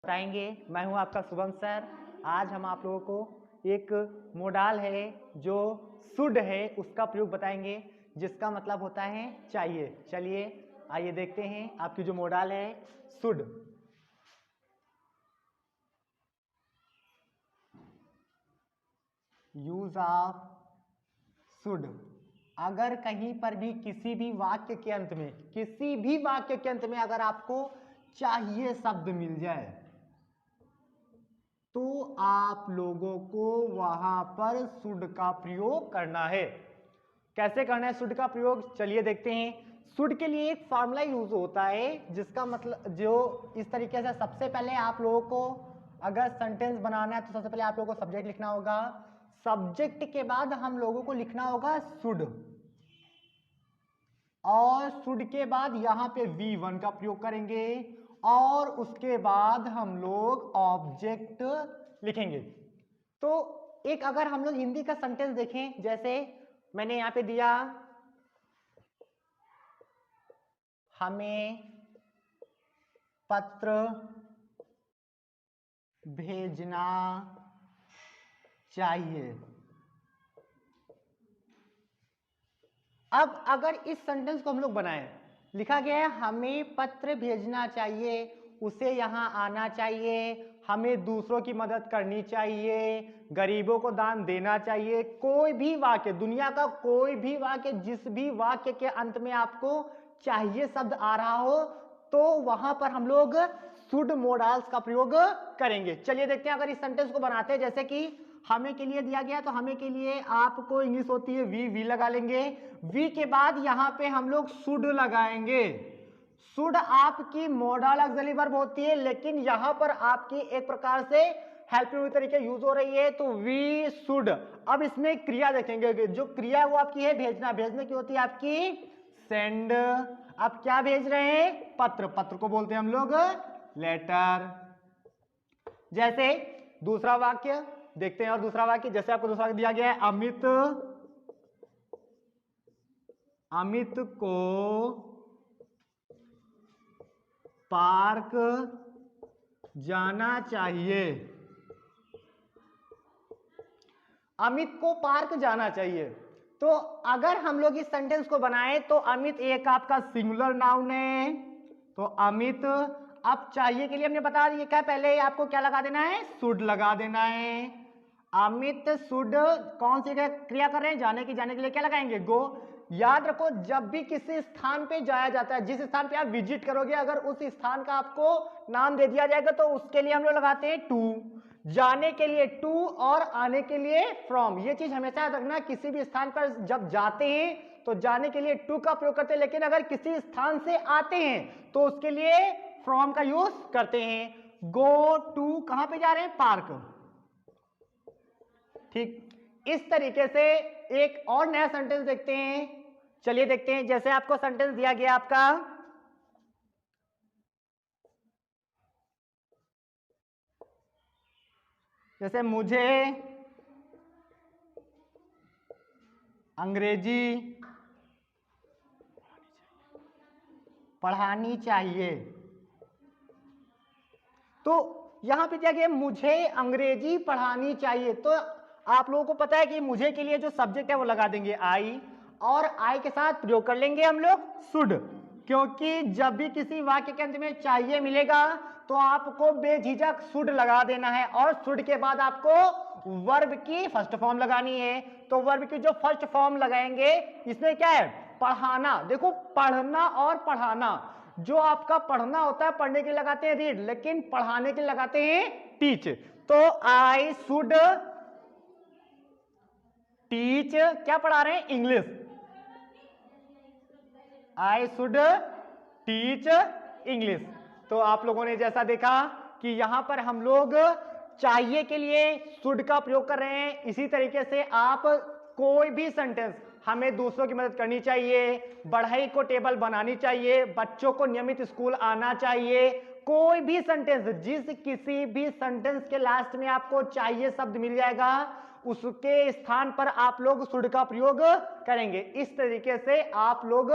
बताएंगे। मैं हूं आपका शुभम सर। आज हम आप लोगों को एक मोडाल है जो शुड है उसका प्रयोग बताएंगे, जिसका मतलब होता है चाहिए। चलिए आइए देखते हैं आपकी जो मोडाल है शुड। Use of should. अगर कहीं पर भी किसी भी वाक्य के अंत में अगर आपको चाहिए शब्द मिल जाए तो आप लोगों को वहां पर शुड का प्रयोग करना है। कैसे करना है शुड का प्रयोग, चलिए देखते हैं। शुड के लिए एक फॉर्मूला यूज होता है, जिसका मतलब जो इस तरीके से, सबसे पहले आप लोगों को अगर सेंटेंस बनाना है तो सबसे पहले आप लोगों को सब्जेक्ट लिखना होगा। सब्जेक्ट के बाद हम लोगों को लिखना होगा शुड, और शुड के बाद यहां पे V1 का प्रयोग करेंगे, और उसके बाद हम लोग ऑब्जेक्ट लिखेंगे। तो एक अगर हम लोग हिंदी का सेंटेंस देखें, जैसे मैंने यहां पे दिया, हमें पत्र भेजना चाहिए। अब अगर इस सेंटेंस को हम लोग बनाएं, लिखा गया है हमें पत्र भेजना चाहिए, उसे यहां आना चाहिए, हमें दूसरों की मदद करनी चाहिए, गरीबों को दान देना चाहिए। कोई भी वाक्य, दुनिया का कोई भी वाक्य, जिस भी वाक्य के अंत में आपको चाहिए शब्द आ रहा हो तो वहां पर हम लोग शुड मोडाल्स का प्रयोग करेंगे। चलिए देखते हैं अगर इस सेंटेंस को बनाते हैं। जैसे कि हमें के लिए दिया गया, तो हमें के लिए आपको इंग्लिश होती है वी लगा लेंगे। वी के बाद यहां पे हम लोग शुड लगाएंगे। शुड आपकी मॉडल ऑक्सिलरी वर्ब होती है, लेकिन यहां पर आपकी एक प्रकार से हेल्पिंग तरीके यूज हो रही है, तो वी शुड। अब इसमें क्रिया देखेंगे, जो क्रिया है वो आपकी है भेजना। भेजने की होती है आपकी सेंड। अब क्या भेज रहे हैं? पत्र। पत्र को बोलते हैं हम लोग लेटर। जैसे दूसरा वाक्य देखते हैं, और दूसरा वाक्य जैसे आपको दूसरा दिया गया है, अमित को पार्क जाना चाहिए। अमित को पार्क जाना चाहिए। तो अगर हम लोग इस सेंटेंस को बनाएं तो अमित एक आपका सिंगुलर नाउन है, तो अमित। अब चाहिए के लिए हमने बता दिया क्या, पहले आपको क्या लगा देना है? शुड लगा देना है। अमित शुड कौन सी क्रिया कर रहे हैं? जाने के लिए क्या लगाएंगे? गो। याद रखो, जब भी किसी स्थान पे जाया जाता है, जिस स्थान पे आप विजिट करोगे, अगर उस स्थान का आपको नाम दे दिया जाएगा तो उसके लिए हम लोग लगाते हैं टू। जाने के लिए टू और आने के लिए फ्रॉम। ये चीज हमेशा याद रखना, किसी भी स्थान पर जब जाते हैं तो जाने के लिए टू का प्रयोग करते हैं, लेकिन अगर किसी स्थान से आते हैं तो उसके लिए फ्रॉम का यूज करते हैं। गो टू कहां पे जा रहे हैं? पार्क। ठीक इस तरीके से एक और नया सेंटेंस देखते हैं। चलिए देखते हैं, जैसे आपको सेंटेंस दिया गया आपका, जैसे मुझे अंग्रेजी पढ़ानी चाहिए। तो यहां पे दिया गया मुझे अंग्रेजी पढ़ानी चाहिए, तो आप लोगों को पता है कि मुझे के लिए जो सब्जेक्ट है वो लगा देंगे आई, और आई के साथ प्रयोग कर लेंगे हम लोग शुड, क्योंकि जब भी किसी वाक्य के अंत में चाहिए मिलेगा तो आपको बेझिझक शुड लगा देना है, और शुड के बाद आपको वर्ब की फर्स्ट फॉर्म लगानी है। तो वर्ब की जो फर्स्ट फॉर्म लगाएंगे, इसमें क्या है? पढ़ाना। देखो, पढ़ना और पढ़ाना, जो आपका पढ़ना होता है पढ़ने के लिए लगाते हैं रीड, लेकिन पढ़ाने के लिए लगाते हैं टीच। तो आई शुड टीच, क्या पढ़ा रहे हैं? English. I should teach English. तो आप लोगों ने जैसा देखा कि यहां पर हम लोग चाहिए के लिए शुड का प्रयोग कर रहे हैं। इसी तरीके से आप कोई भी सेंटेंस, हमें दूसरों की मदद करनी चाहिए, बढ़ई को टेबल बनानी चाहिए, बच्चों को नियमित स्कूल आना चाहिए, कोई भी सेंटेंस, जिस किसी भी सेंटेंस के लास्ट में आपको चाहिए शब्द मिल जाएगा, उसके स्थान पर आप लोग शुड का प्रयोग करेंगे। इस तरीके से आप लोग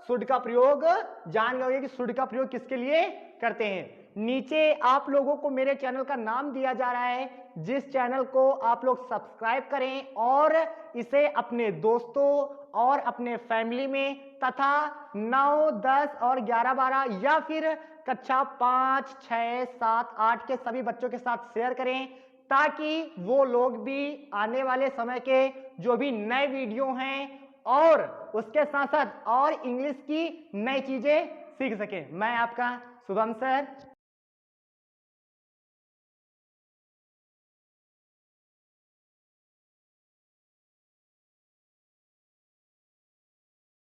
शुड का प्रयोग जान गए कि शुड का प्रयोग किसके लिए करते हैं। नीचे आप लोगों को मेरे चैनल का नाम दिया जा रहा है, जिस चैनल को आप लोग सब्सक्राइब करें और इसे अपने दोस्तों और अपने फैमिली में तथा 9, 10 और 11, 12 या फिर कक्षा 5, 6, 7, 8 के सभी बच्चों के साथ शेयर करें, ताकि वो लोग भी आने वाले समय के जो भी नए वीडियो हैं और उसके साथ साथ और इंग्लिश की नई चीजें सीख सके। मैं आपका शुभम सर